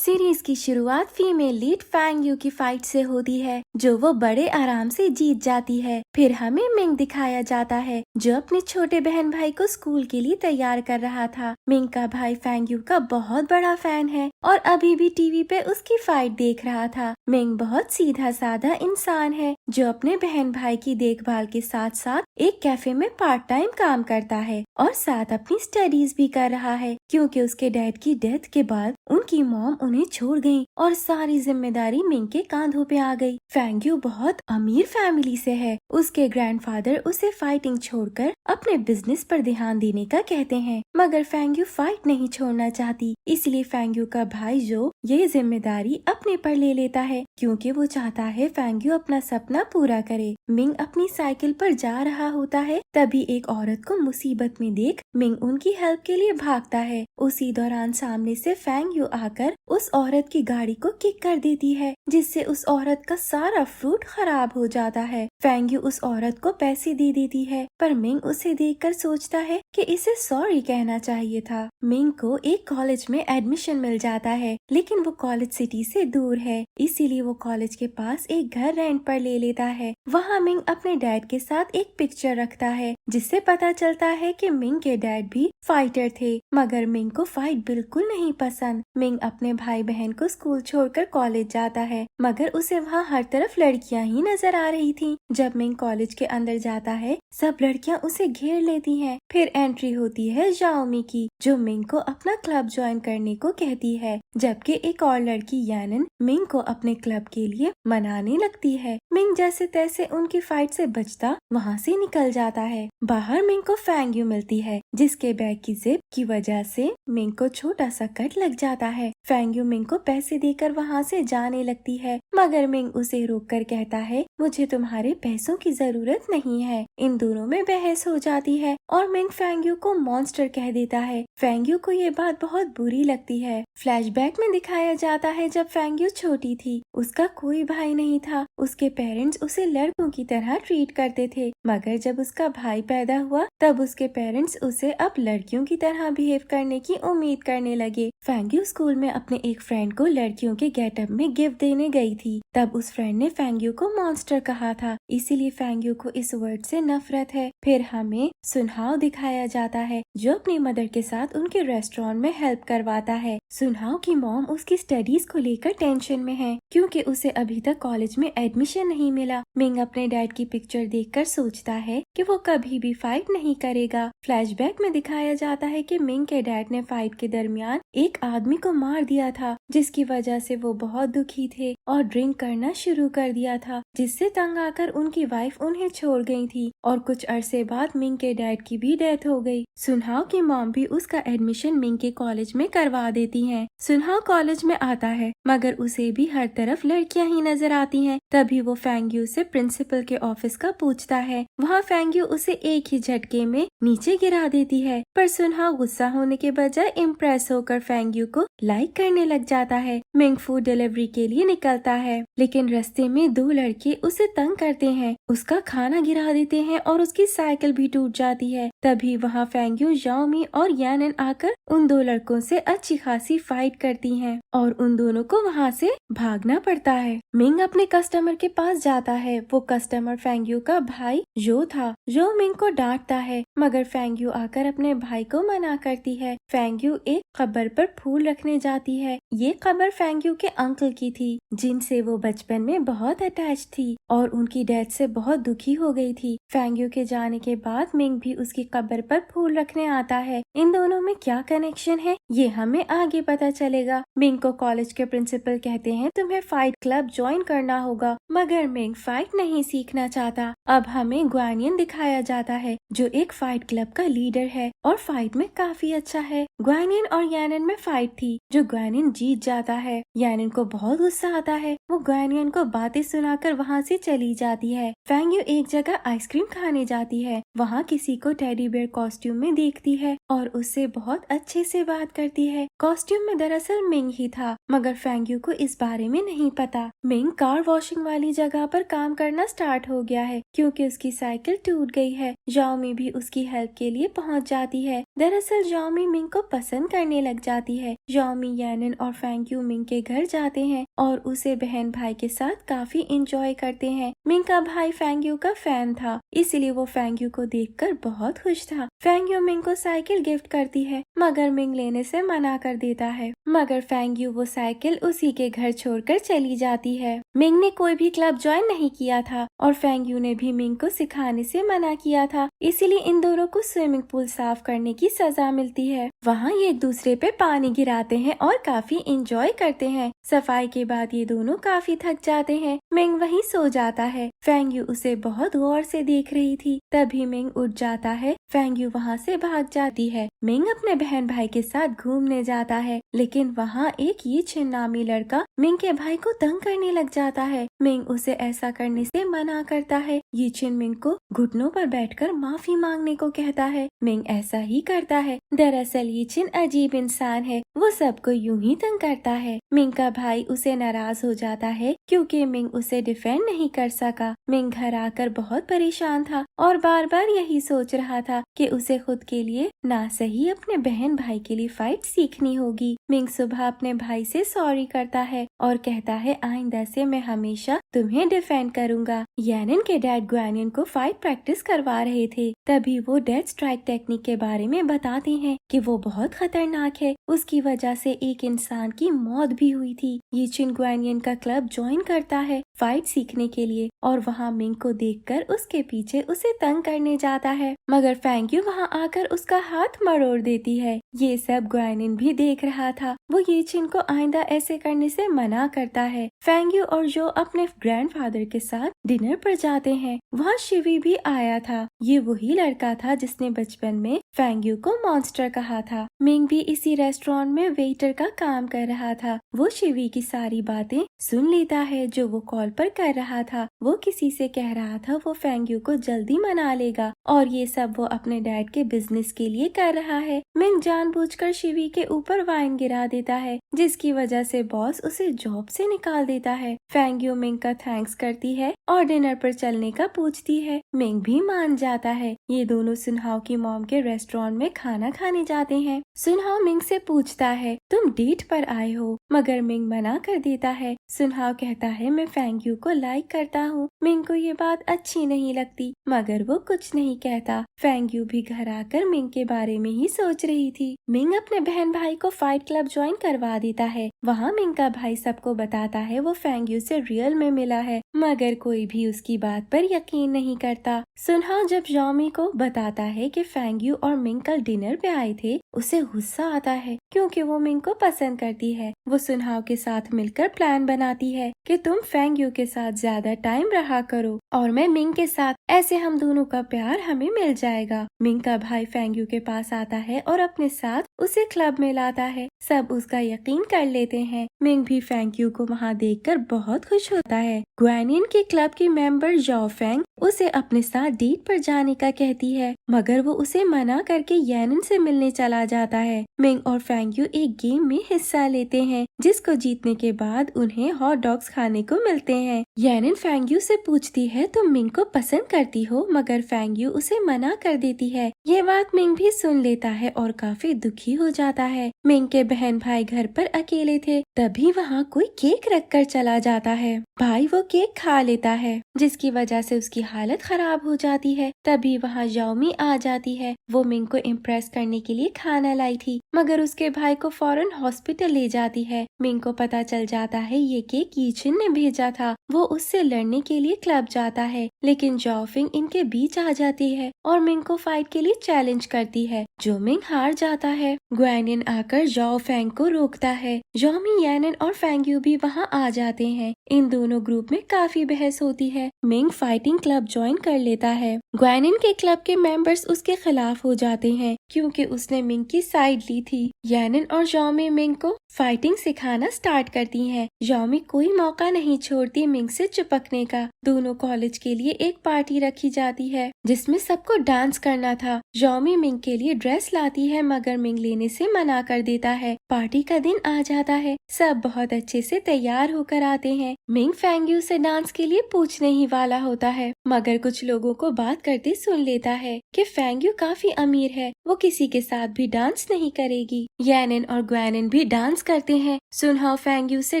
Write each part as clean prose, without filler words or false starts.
Series की शुरुआत female lead Fang you की फाइट से होती है, जो वो बड़े आराम से जीत जाती है। फिर हमें मिंग दिखाया जाता है, जो अपने छोटे बहन भाई को स्कूल के लिए तैयार कर रहा था। मिंग का भाई फैंग यू का बहुत बड़ा फैन है और अभी भी टीवी पे उसकी फाइट देख रहा था। मिंग बहुत सीधा साधा इंसान है, जो अपने बहन भाई की देखभाल के साथ साथ एक कैफे में पार्ट टाइम काम करता है और साथ अपनी स्टडीज भी कर रहा है, क्योंकि उसके डैड की डेथ के बाद उनकी मॉम उन्हें छोड़ गई और सारी जिम्मेदारी मिंग के कांधों पे आ गई। फैंग यू बहुत अमीर फैमिली से है। उसके ग्रैंडफादर उसे फाइटिंग छोड़कर अपने बिजनेस पर ध्यान देने का कहते हैं, मगर फैंग यू फाइट नहीं छोड़ना चाहती। इसलिए फैंग यू का भाई जो ये जिम्मेदारी अपने पर ले लेता है, क्योंकि वो चाहता है फैंग यू अपना सपना पूरा करे। मिंग अपनी साइकिल पर जा रहा होता है, तभी एक औरत को मुसीबत में देख मिंग उनकी हेल्प के लिए भागता है। उसी दौरान सामने से फैंग यू आकर उस औरत की गाड़ी को किक कर देती है, जिससे उस औरत का सारा फ्रूट खराब हो जाता है। फैंग यू उस औरत को पैसे दे देती है, पर मिंग उसे देखकर सोचता है कि इसे सॉरी कहना चाहिए था। मिंग को एक कॉलेज में एडमिशन मिल जाता है, लेकिन वो कॉलेज सिटी से दूर है, इसीलिए वो कॉलेज के पास एक घर रेंट पर ले लेता है। वहाँ मिंग अपने डैड के साथ एक पिक्चर रखता है, जिससे पता चलता है कि मिंग के डैड भी फाइटर थे, मगर मिंग को फाइट बिल्कुल नहीं पसंद। मिंग अपने भाई बहन को स्कूल छोड़कर कॉलेज जाता है, मगर उसे वहाँ हर तरफ लड़कियाँ ही नजर आ रही थी। जब मिंग कॉलेज के अंदर जाता है, सब लड़कियाँ उसे घेर लेती हैं। फिर एंट्री होती है जाओमी की, जो मिंग को अपना क्लब ज्वाइन करने को कहती है, जबकि एक और लड़की यानन मिंग को अपने क्लब के लिए मनाने लगती है। मिंग जैसे तैसे उनकी फाइट से बचता वहाँ से निकल जाता है। बाहर मिंग को फैंग यू मिलती है, जिसके बैग की जिप की वजह से मिंग को छोटा सा कट लग जाता है। फैंग यू मिंग को पैसे देकर वहाँ से जाने लगती है, मगर मिंग उसे रोककर कहता है, मुझे तुम्हारे पैसों की जरूरत नहीं है। इन दोनों में बहस हो जाती है और मिंग फैंग यू को मॉन्स्टर कह देता है। फैंग यू को ये बात बहुत बुरी लगती है। फ्लैशबैक में दिखाया जाता है, जब फैंग यू छोटी थी, उसका कोई भाई नहीं था। उसके पेरेंट्स उसे लड़कों की तरह ट्रीट करते थे, मगर जब उसका भाई पैदा हुआ, तब उसके पेरेंट्स उसे अब लड़कियों की तरह बिहेव करने की उम्मीद करने लगे। फैंग यू स्कूल में अपने एक फ्रेंड को लड़कियों के गेटअप में गिफ्ट देने गई थी, तब उस फ्रेंड ने फैंग यू को मॉन्स्टर कहा था, इसीलिए फैंग यू को इस वर्ड से नफरत है। फिर हमें सुनहाव दिखाया जाता है, जो अपनी मदर के साथ उनके रेस्टोरेंट में हेल्प करवाता है। सुनहाव की मॉम उसकी स्टडीज को लेकर टेंशन में है, क्योंकि उसे अभी तक कॉलेज में एडमिशन नहीं मिला। मिंग अपने डैड की पिक्चर देखकर सोचता है कि वो कभी भी फाइट नहीं करेगा। फ्लैशबैक में दिखाया जाता है कि मिंग के डैड ने फाइट के दरमियान एक आदमी को मार दिया था, जिसकी वजह से वो बहुत दुखी थे और ड्रिंक करना शुरू कर दिया था, जिससे तंग आकर उनकी वाइफ उन्हें छोड़ गई थी और कुछ अरसे बाद मिंग के डैड की भी डेथ हो गई। सुनहाव की मॉम भी उसका एडमिशन मिंग के कॉलेज में करवा देती हैं। सुनहाव कॉलेज में आता है, मगर उसे भी हर तरफ लड़कियां ही नजर आती हैं। तभी वो फैंग यू से प्रिंसिपल के ऑफिस का पूछता है। वहाँ फैंग यू उसे एक ही झटके में नीचे गिरा देती है, पर सुनहाव गुस्सा होने के बजाय इम्प्रेस होकर फैंग यू को लाइक करने लग जाता है। मिंग फूड डिलीवरी के लिए निकलता है, लेकिन रास्ते में दो लड़के उसे तंग करते हैं, उसका खाना गिरा देते हैं और उसकी साइकिल भी टूट जाती है। तभी वहाँ फैंग यू, जाओमी और यानन आकर उन दो लड़कों से अच्छी खासी फाइट करती हैं और उन दोनों को वहाँ से भागना पड़ता है। मिंग अपने कस्टमर के पास जाता है। वो कस्टमर फैंग यू का भाई जो था, जो मिंग को डांटता है, मगर फैंग यू आकर अपने भाई को मना करती है। फैंग यू एक कब्र पर फूल रखने जाती है। ये कब्र फैंग यू के अंकल की थी, जिनसे वो बचपन में बहुत अटैच थी और उनकी डेथ से बहुत दुखी हो गई थी। फैंग यू के जाने के बाद मिंग भी उसकी कब्र पर फूल रखने आता है। इन दोनों में क्या कनेक्शन है, ये हमें आगे पता चलेगा। मिंग को कॉलेज के प्रिंसिपल कहते हैं, तुम्हें फाइट क्लब ज्वाइन करना होगा, मगर मिंग फाइट नहीं सीखना चाहता। अब हमें ग्वानियन दिखाया जाता है, जो एक फाइट क्लब का लीडर है और फाइट में काफी अच्छा है। ग्वानियन और यानन में फाइट थी, जो ग्वानियन जीत जाता है। यानन को बहुत गुस्सा आता है, वो ग्वानियन को बातें सुनाकर वहाँ से चली जाती है। फैंग यू एक जगह आइसक्रीम खाने जाती है, वहाँ किसी को टेडी बेयर कॉस्ट्यूम में देखती है और उससे बहुत अच्छे से बात करती है। कॉस्ट्यूम में दरअसल मिंग ही था, मगर फेंग यू को इस बारे में नहीं पता। मिंग कार वॉशिंग वाली जगह पर काम करना स्टार्ट हो गया है क्योंकि उसकी साइकिल टूट गई है। जाओमी भी उसकी हेल्प के लिए पहुंच जाती है। दरअसल जाओमी मिंग को पसंद करने लग जाती है। जाओमी, यानन और फेंग यू मिंग के घर जाते हैं और उसे बहन भाई के साथ काफी इंजॉय करते हैं। मिंग का भाई फेंग यू का फैन था, इसलिए वो फेंग यू को देखकर बहुत खुश था। फेंग यू मिंग को साइकिल गिफ्ट करती है, मगर मिंग लेने से मना कर देता है। मगर फेंग यू वो साइकिल उसी के घर छोड़कर चली जाती है। मिंग ने कोई भी क्लब ज्वाइन नहीं किया था और फेंग यू ने भी मिंग को सिखाने से मना किया था, इसीलिए इन दोनों को स्विमिंग पूल साफ करने की सजा मिलती है। वहाँ ये एक दूसरे पे पानी गिराते हैं और काफी इंजॉय करते हैं। सफाई के बाद ये दोनों काफी थक जाते हैं। मिंग वहीं सो जाता है। फेंग यू उसे बहुत गौर से देख रही थी। तभी मिंग उठ जाता है। फेंग यू वहाँ से भाग जाती है। मिंग अपने बहन भाई के साथ घूमने जाता है, लेकिन वहाँ एक ये छिन नामी लड़का मिंग के भाई को तंग करने लग जाता है। मिंग उसे ऐसा करने से मना करता है। ये छिन मिंग को घुटनों पर बैठकर माफी मांगने को कहता है। मिंग ऐसा ही करता है। दरअसल ये छिन अजीब इंसान है, वो सबको यूं ही तंग करता है। मिंग का भाई उसे नाराज हो जाता है क्योंकि मिंग उसे डिफेंड नहीं कर सका। मिंग घर आकर बहुत परेशान था और बार बार यही सोच रहा था कि उसे खुद के लिए ना सही अपने बहन भाई के लिए फाइट सीखनी होगी। मिंग सुबह अपने भाई से सॉरी करता है और कहता है आइंदा से मैं हमेशा तुम्हें डिफेंड करूंगा। यानन के डैड ग्वानियन को फाइट प्रैक्टिस करवा रहे थे, तभी वो डेथ स्ट्राइक टेक्निक के बारे में बताते हैं कि वो बहुत खतरनाक है। उसकी वजह से एक इंसान की मौत भी हुई थी। ये छिन ग्वानियन का क्लब ज्वाइन करता है फाइट सीखने के लिए और वहाँ मिंग को देखकर उसके पीछे उसे तंग करने जाता है, मगर फेंग यू वहाँ आकर उसका हाथ मरोड़ देती है। ये सब ग्वानियन भी देख रहा था। वो ये छिन को आइंदा ऐसे करने से मना करता है। फेंग यू और जो अपने ग्रैंडफादर के साथ डिनर पर जाते हैं। वहाँ शिवी भी आया था। ये वही लड़का था जिसने बचपन में फेंग यू को मॉन्स्टर कहा था। मिंग भी इसी रेस्टोरेंट में वेटर का काम कर रहा था। वो शिवी की सारी बातें सुन लेता है जो वो कॉल पर कर रहा था। वो किसी से कह रहा था वो फेंग यू को जल्दी मना लेगा और ये सब वो अपने डैड के बिजनेस के लिए कर रहा है। मिंग जानबूझकर शिवी के ऊपर वाइन गिरा देता है, जिसकी वजह से बॉस उसे जॉब से निकाल देता है। फेंग यू मिंग का थैंक्स करती है और डिनर पर चलने का पूछती है। मिंग भी मान जाता है। ये दोनों सुनहाव की मॉम के रेस्टोरेंट में खाना खाने जाते हैं। सुनहाव मिंग से पूछता है तुम डेट पर आए हो, मगर मिंग मना कर देता है। सुनहाव कहता है मैं फेंग यू को लाइक करता हूँ। मिंग को ये बात अच्छी नहीं लगती, मगर वो कुछ नहीं कहता। फेंग यू भी घर आकर मिंग के बारे में ही सोच रही थी। मिंग अपने बहन भाई को फाइट क्लब ज्वाइन करवा देता है। वहाँ मिंग का भाई सबको बताता है वो फेंग यू से रियल में मिला है, मगर कोई भी उसकी बात पर यकीन नहीं करता। सुनहाव जब जाओमी को बताता है कि फेंग यू और मिंग कल डिनर पे आए थे, उसे गुस्सा आता है क्योंकि वो मिंग को पसंद करती है। वो सुनहाव के साथ मिलकर प्लान बनाती है कि तुम फेंग यू के साथ ज्यादा टाइम रहा करो और मैं मिंग के साथ, ऐसे हम दोनों का प्यार हमें मिल जाएगा। मिंग का भाई फेंग यू के पास आता है और अपने साथ उसे क्लब में लाता है। सब उसका यकीन कर लेते हैं। मिंग भी फेंग यू को वहाँ देखकर बहुत खुश होता है। ग्वानियन के क्लब की मेंबर जाओ फेंग उसे अपने साथ डेट पर जाने का कहती है, मगर वो उसे मना करके यानन से मिलने चला जाता है। मिंग और फेंग यू एक गेम में हिस्सा लेते हैं, जिसको जीतने के बाद उन्हें हॉट डॉग्स खाने को मिलते हैं। यानन फेंग यू से पूछती है तुम मिंग को पसंद करती हो, मगर फेंग यू उसे मना कर देती है। ये बात मिंग भी सुन लेता है और काफी दुखी हो जाता है। मिंग के बहन भाई घर पर अकेले थे, तभी वहाँ कोई केक रख कर चला जाता है। भाई वो केक खा लेता है, जिसकी वजह से उसकी हालत खराब हो जाती है। तभी वहाँ जाओमी आ जाती है। वो मिंग को इम्प्रेस करने के लिए खाना लाई थी, मगर उसके भाई को फौरन हॉस्पिटल ले जाती है। मिंग को पता चल जाता है ये केक यीचिन ने भेजा था। वो उससे लड़ने के लिए क्लब जाता है, लेकिन जाओफिंग इनके बीच आ जाती है और मिंग को फाइट के लिए चैलेंज करती है, जो मिंग हार जाता है। ग्वानियन आकर जाओ फेंग को रोकता है। जाओमी, यानन और फेंग यू भी वहाँ आ जाते हैं। इन दोनों ग्रुप में काफी बहस होती है। मिंग फाइटिंग क्लब ज्वाइन कर लेता है। ग्वानियन के क्लब के मेंबर्स उसके खिलाफ हो जाते हैं क्योंकि उसने मिंग की साइड ली थी। यानन और जाओमी मिंग को फाइटिंग सिखाना स्टार्ट करती हैं। यौमी कोई मौका नहीं छोड़ती मिंग से चिपकने का। दोनों कॉलेज के लिए एक पार्टी रखी जाती है जिसमें सबको डांस करना था। यौमी मिंग के लिए ड्रेस लाती है मगर मिंग लेने से मना कर देता है। पार्टी का दिन आ जाता है। सब बहुत अच्छे से तैयार होकर आते हैं। मिंग फेंगयू से डांस के लिए पूछने ही वाला होता है मगर कुछ लोगों को बात करते सुन लेता है कि फेंगयू काफी अमीर है, वो किसी के साथ भी डांस नहीं करेगी। यानिन और ग्वेनिन भी डांस करते हैं। सुनहाओ फेंगयू से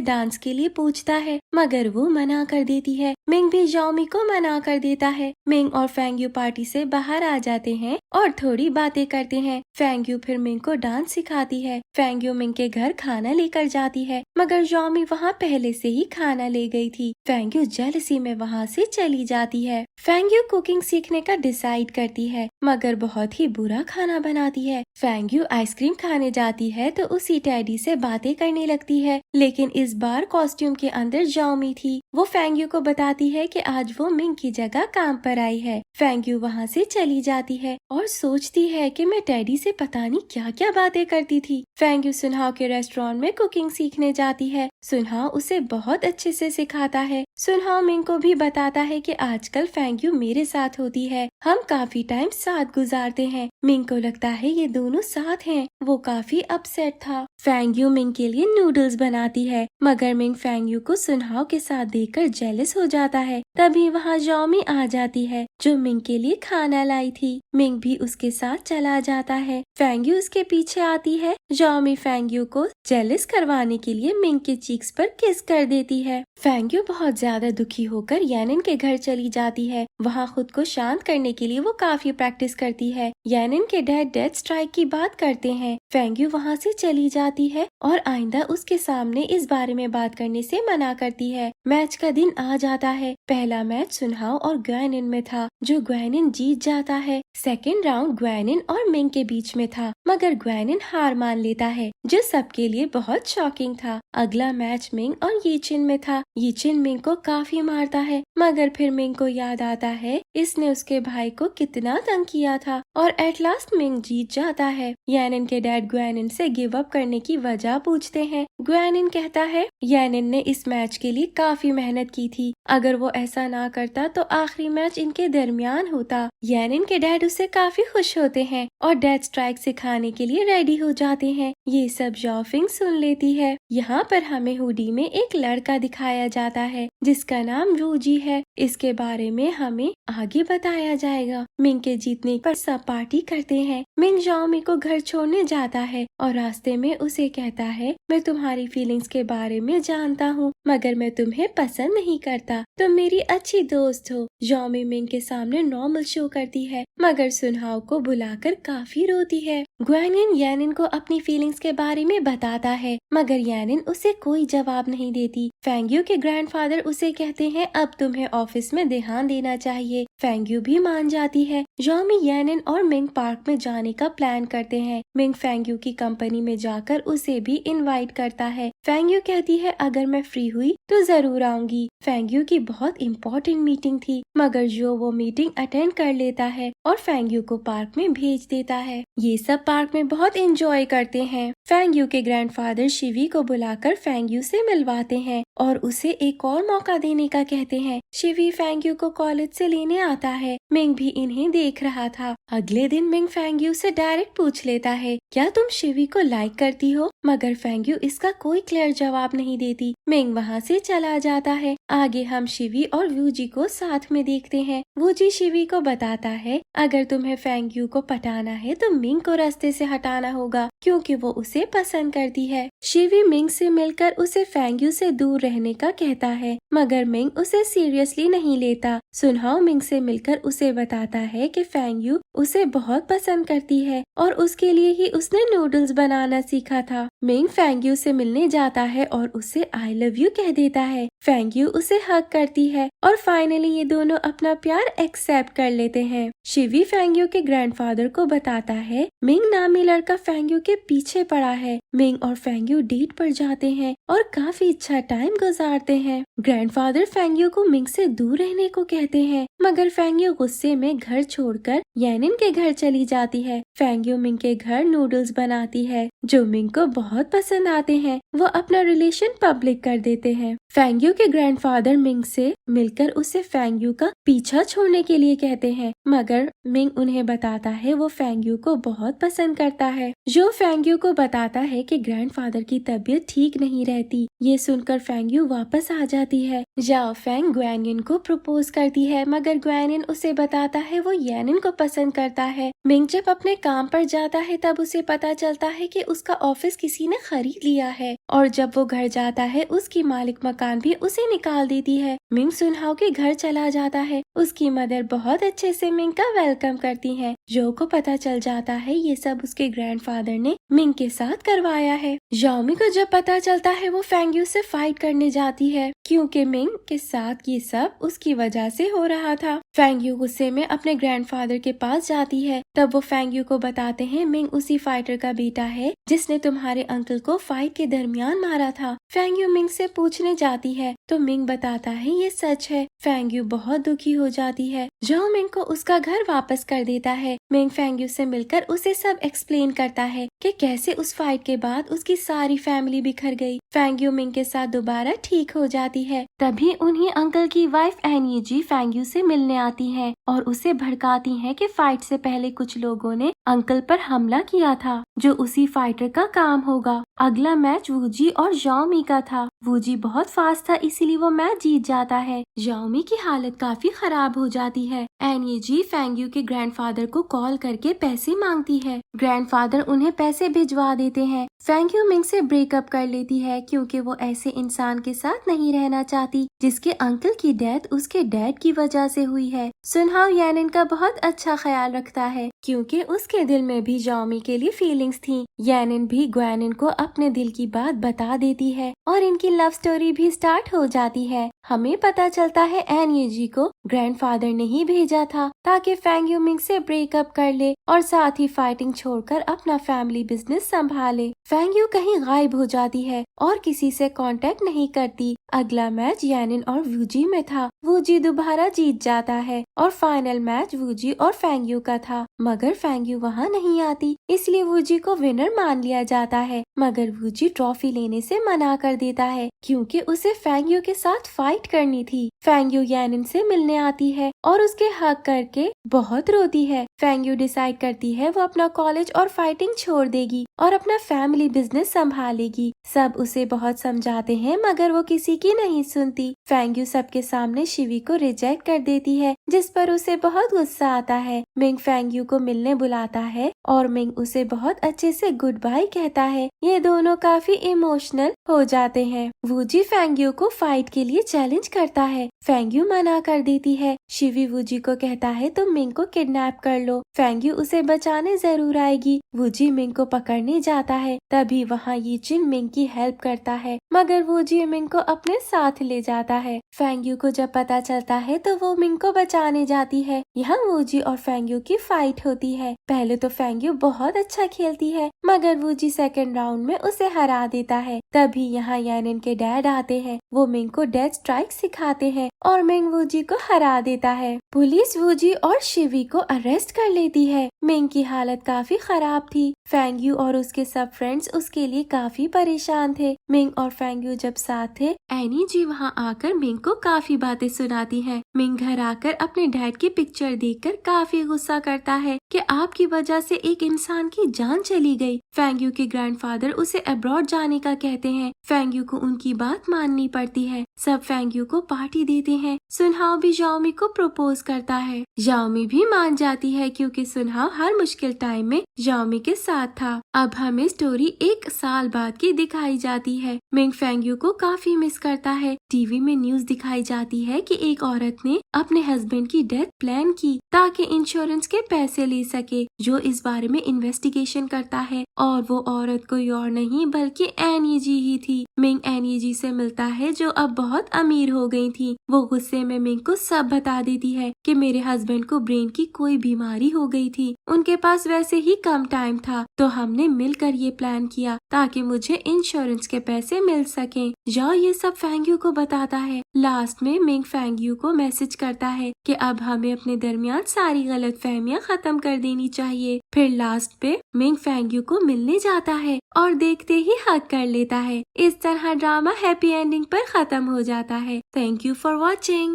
डांस के लिए पूछता है मगर वो मना कर देती है। मिंग भी यौमी को मना कर देता है। मिंग और फेंगयू पार्टी से बाहर आ जाते हैं और थोड़ी बातें करते हैं। फेंगयू फिर मिंग को डांस सिखाती है। फेंगयू मिंग के घर खाना लेकर जाती है मगर यौमी वहाँ पहले से ही खाना ले गई थी। फेंगयू जेलसी में वहाँ से चली जाती है। फेंगयू कुकिंग सीखने का डिसाइड करती है मगर बहुत ही बुरा खाना बनाती है। फेंगयू आइसक्रीम खाने जाती है तो उसी टेडी से बातें करने लगती है लेकिन इस बार कॉस्ट्यूम के अंदर यौमी थी। वो फेंगयू को बताती है कि आज वो मिंग की जगह काम पर आई है। फेंगयू वहाँ से चली जाती है और सोचती है कि मैं टेडी से पता नहीं क्या क्या बातें करती थी। फेंगयू सुनहाओ के रेस्टोरेंट में कुकिंग सीखने जाती है। सुनहाओ उसे बहुत अच्छे से सिखाता है। सुनहाओ मिंग को भी बताता है कि आजकल फेंगयू मेरे साथ होती है, हम काफी टाइम साथ गुजारते हैं। मिंग को लगता है ये दोनों साथ हैं। वो काफी अपसेट था। फेंगयू मिंग के लिए नूडल्स बनाती है मगर मिंग फेंगयू को सुनहाओ के साथ देखकर जेलस हो जाता है। तभी वहाँ यौमी आ जाती है जो मिंग के लिए खाना लाई थी। मिंग भी उसके साथ चला जाता है। फेंगयू उसके पीछे आती है। यौमी फेंगयू को जेलस करवाने के लिए मिंग के चीक्स पर किस कर देती है। फेंगयू बहुत ज्यादा दुखी होकर यानिन के घर चली जाती है। वहाँ खुद को शांत करने के लिए वो काफी प्रैक्टिस करती है। यानिन के डैड डेथ स्ट्राइक की बात करते हैं। फेंगयू वहाँ से चली जाती है और आइंदा उसके सामने इस बारे में बात करने से मना करती है। मैच का दिन आ जाता है। पहला मैच सुनहाओ और ग्वेनिन में था जो ग्वेनिन जीत जाता है। सेकेंड राउंड ग्वेनिन और मिंग के बीच में था मगर ग्वेनिन हार मान लेता है जो सबके लिए बहुत शॉकिंग था। अगला मैच मिंग और यीचिन में था। यीचिन मिंग को काफी मारता है मगर फिर मिंग को याद आता है इसने उसके भाई को कितना तंग किया था और एट लास्ट मिंग जीत जाता है। यानिन के डैड ग्वेनिन से गिव अप करने की वजह पूछते हैं। ग्वेनिन कहता है यानिन ने इस मैच के लिए काफी मेहनत की थी, अगर वो ऐसा ना करता तो आखिरी मैच इनके दरमियान होता। यानिन के डैड उससे काफी खुश होते हैं और डेथ स्ट्राइक सिखाने के लिए रेडी हो जाते हैं। ये सब यॉफिंग सुन लेती है। यहाँ पर हमें हुडी में एक लड़का दिखाया जाता है जिसका नाम रूजी है। इसके बारे में हमें आगे बताया जाएगा। मिंग के जीतने पर सब पार्टी करते हैं। मिंग यौमी को घर छोड़ने जाता है और रास्ते में उसे कहता है मैं तुम्हारी फीलिंग्स के बारे में जानता हूँ मगर मैं तुम्हें पसंद नहीं करता, तुम मेरी अच्छी दोस्त हो। यौमी मिंग के सामने नॉर्मल शो करती है मगर सुनहाओ को बुलाकर काफी रोती है। ग्वेनिन यानिन को अपनी फीलिंग्स के बारे में बताता है मगर यानिन उसे कोई जवाब नहीं देती। फेंगयू के ग्रैंडफादर उसे कहते हैं अब तुम्हें ऑफिस में ध्यान देना चाहिए। फेंगयू भी मान जाती है। यौमी यानिन और मिंग पार्क में जाने का प्लान करते हैं। मिंग फेंगयू की कंपनी में जाकर उसे भी इनवाइट करता है। फेंगयू कहती है अगर मैं फ्री हुई तो जरूर आऊंगी। फेंगयू की बहुत इम्पोर्टेंट मीटिंग थी मगर जो वो मीटिंग अटेंड कर लेता है और फेंगयू को पार्क में भेज देता है। ये सब पार्क में बहुत एंजॉय करते हैं। फेंगयू के ग्रैंडफादर शिवी को बुलाकर फेंगयू से मिलवाते हैं और उसे एक और मौका देने का कहते हैं। शिवी फेंगयू को कॉलेज से लेने आता है। मिंग भी इन्हें देख रहा था। अगले दिन मिंग फेंगयू से डायरेक्ट पूछ लेता है क्या तुम शिवी को लाइक करती हो, मगर फेंगयू इसका कोई क्लियर जवाब नहीं देती। मिंग वहाँ से चला जाता है। आगे हम शिवी और वूजी को साथ में देखते हैं। वूजी शिवी को बताता है अगर तुम्हें फेंगयू को पटाना है तो मिंग को रास्ते से हटाना होगा क्योंकि वो उसे पसंद करती है। शिवी मिंग से मिलकर उसे फेंगयू से दूर रहने का कहता है मगर मिंग उसे सीरियसली नहीं लेता। सुनहाओ मिंग से मिलकर उसे बताता है कि फेंगयू उसे बहुत पसंद करती है और उसके लिए ही उसने नूडल्स बनाना सीखा था। मिंग फेंगयू से मिलने जाता है और उसे आई लव यू कह देता है। फेंग यू उसे हग करती है और फाइनली ये दोनों अपना प्यार एक्सेप्ट कर लेते हैं। शिवी फेंग यू के ग्रैंडफादर को बताता है मिंग नामी लड़का फेंग यू के पीछे पड़ा है। मिंग और फेंग यू डेट पर जाते हैं और काफी अच्छा टाइम गुजारते हैं। ग्रैंडफादर फेंग यू को मिंग से दूर रहने को कहते हैं, मगर फेंग यू गुस्से में घर छोड़कर यानिन के घर चली जाती है। फेंग यू मिंग के घर नूडल्स बनाती है जो मिंग को बहुत पसंद आते हैं। वो अपना रिलेशन पब्लिक कर देते हैं। फेंग यू के ग्रैंडफादर मिंग से मिलकर उसे फेंग यू का पीछा छोड़ने के लिए कहते हैं, मगर मिंग उन्हें बताता है वो फेंग यू को बहुत पसंद करता है। जो फेंग यू को बताता है कि ग्रैंडफादर की तबीयत ठीक नहीं रहती। ये सुनकर फेंग यू वापस आ जाती है। जाओ फेंग ग्वेनिन को प्रपोज करती है, मगर ग्वेनिन उसे बताता है वो यानिन को पसंद करता है। मिंग जब अपने काम पर जाता है तब उसे पता चलता है कि उसका ऑफिस किसी ने खरीद लिया है, और जब वो घर जाता है उसकी मालिक मकान भी उसे निकाल देती है। मिंग सुनहाओ के घर चला जाता है। उसकी मदर बहुत अच्छे से मिंग का वेलकम करती है। जो को पता चल जाता है ये सब उसके ग्रैंडफादर ने मिंग के साथ करवाया है। जाओमी को जब पता चलता है वो फेंग यू से फाइट करने जाती है, क्योंकि मिंग के साथ ये सब उसकी वजह से हो रहा था। फेंग यू गुस्से में अपने ग्रैंडफादर के पास जाती है। तब वो फेंग यू को बताते हैं मिंग उसी फाइटर का बेटा है जिसने तुम्हारे अंकल को फाइट के दरमियान मारा था। फेंग यू मिंग से पूछने जाती है तो मिंग बताता है ये सच है। फेंग यू बहुत दुखी हो जाती है। जो मिंग को उसका घर वापस कर देता है। मिंग फेंग यू से मिलकर उसे सब एक्सप्लेन करता है कि कैसे उस फाइट के बाद उसकी सारी फैमिली बिखर गई। फेंग यू मिंग के साथ दोबारा ठीक हो जाती है। तभी उन्हीं अंकल की वाइफ एनी जी फेंग यू से मिलने आती है और उसे भड़काती है कि फाइट से पहले कुछ लोगों ने अंकल पर हमला किया था जो उसी फाइटर का काम होगा। अगला मैच वूजी और जाओमी का था। वूजी बहुत फास्ट था इसीलिए वो मैच जीत जाता है। जाओमी की हालत काफी खराब हो जाती है। एनी जी फेंग यू के ग्रैंडफादर को कॉल करके पैसे मांगती है। ग्रैंडफादर उन्हें पैसे भिजवा देते हैं। फेंग यू मिंग से ब्रेकअप कर लेती है क्योंकि वो ऐसे इंसान के साथ नहीं रहना चाहती जिसके अंकल की डेथ उसके डैड की वजह से हुई है। सुनहाओ यानिन का बहुत अच्छा ख्याल रखता है क्योंकि उसके दिल में भी जाओमी के लिए फीलिंग्स थी। यानिन भी ग्वेनिन को अपने दिल की बात बता देती है और इनकी लव स्टोरी भी स्टार्ट हो जाती है। हमें पता चलता है एनी जी को ग्रैंडफादर ने ही भेजा था ताकि फेंग यू मिंग से ब्रेकअप कर ले और साथ ही फाइटिंग छोड़कर अपना फैमिली बिजनेस संभाले। फेंग यू कहीं गायब हो जाती है और किसी से कांटेक्ट नहीं करती। अगला मैच यानिन और वूजी में था। वूजी दोबारा जीत जाता है और फाइनल मैच वूजी और फेंग यू का था, मगर फेंग यू वहाँ नहीं आती इसलिए वूजी को विनर मान लिया जाता है। मगर वूजी ट्रॉफी लेने से मना कर देता है क्योंकि उसे फेंग यू के साथ फाइट करनी थी। फेंग यू यानिन से मिलने आती है और उसके हक करके बहुत रोती है। फेंग यू डिसाइड करती है वो अपना कॉलेज और फाइटिंग छोड़ देगी और अपना फैमिली बिजनेस संभालेगी। सब उसे बहुत समझाते हैं मगर वो किसी की नहीं सुनती। फेंग यू सबके सामने शिवी को रिजेक्ट कर देती है जिस पर उसे बहुत गुस्सा आता है। मिंग फेंग यू को मिलने बुलाता है और मिंग उसे बहुत अच्छे से गुड बाय कहता है। ये दोनों काफी इमोशनल हो जाते हैं। वूजी फेंग यू को फाइट के लिए चैलेंज करता है। फेंग यू मना कर देती है। शिवी वूजी को कहता है तुम मिंग को किडनैप कर लो, फेंग यू उसे बचाने जरूर आएगी। वूजी मिंग को पकड़ने जाता है। तभी वहाँ ये चिन मिंग की हेल्प करता है मगर वूजी मिंग को अपने साथ ले जाता है। फेंग यू को जब पता चलता है तो वो मिंग को बचाने जाती है। यहाँ वूजी और फेंग यू की फाइट होती है। पहले तो फेंग यू बहुत अच्छा खेलती है मगर वूजी सेकंड राउंड में उसे हरा देता है। तभी यहाँ यानिन के डैड आते हैं। वो मिंग को डेथ स्ट्राइक सिखाते हैं और मिंग वूजी को हरा देता है। पुलिस वूजी और शिवी को अरेस्ट कर लेती है। मिंग की हालत काफी खराब थी। फेंग यू और उसके सब फ्रेंड्स उसके लिए काफी परेशान थे। मिंग और फेंग यू जब साथ थे, एनी जी वहाँ आकर मिंग को काफी बातें सुनाती है। मिंग घर आकर अपने डैड की पिक्चर देखकर काफी गुस्सा करता है कि आपकी वजह से एक इंसान की जान चली गई। फेंग यू के ग्रैंडफादर उसे अब्रॉड जाने का कहते हैं। फेंग यू को उनकी बात माननी पड़ती है। सब फेंग यू को पार्टी देते हैं सुनहाव भी जाओमी को प्रपोज करता है। जाओमी भी मान जाती है क्योंकि सुनहाव हर मुश्किल टाइम में जाओमी के साथ था। अब हमें स्टोरी 1 साल बाद की दिखाई जाती है। मिंग फेंगयू को काफी मिस करता है। टीवी में न्यूज दिखाई जाती है कि एक औरत ने अपने हस्बैंड की डेथ प्लान की ताकि इंश्योरेंस के पैसे ले सके, जो इस बारे में इन्वेस्टिगेशन करता है। और वो औरत कोई और नहीं बल्कि एनी जी ही थी। मिंग एनी जी से मिलता है जो अब बहुत अमीर हो गई थी। वो गुस्से में मिंग को सब बता देती है कि मेरे हस्बैंड को ब्रेन की कोई बीमारी हो गई थी, उनके पास वैसे ही कम टाइम था, तो हमने मिलकर ये प्लान किया ताकि मुझे इंश्योरेंस के पैसे मिल सकें। जाओ ये सब फेंगयू को बताता है। लास्ट में मिंग फेंगयू को मैसेज करता है कि अब हमें अपने दरमियान सारी गलतफहमियां खत्म कर देनी चाहिए। फिर लास्ट पे मिंग फेंगयू को मिलने जाता है और देखते ही हग कर लेता है। इस तरह ड्रामा हैप्पी एंडिंग पर खत्म हो जाता है। Thank you for watching.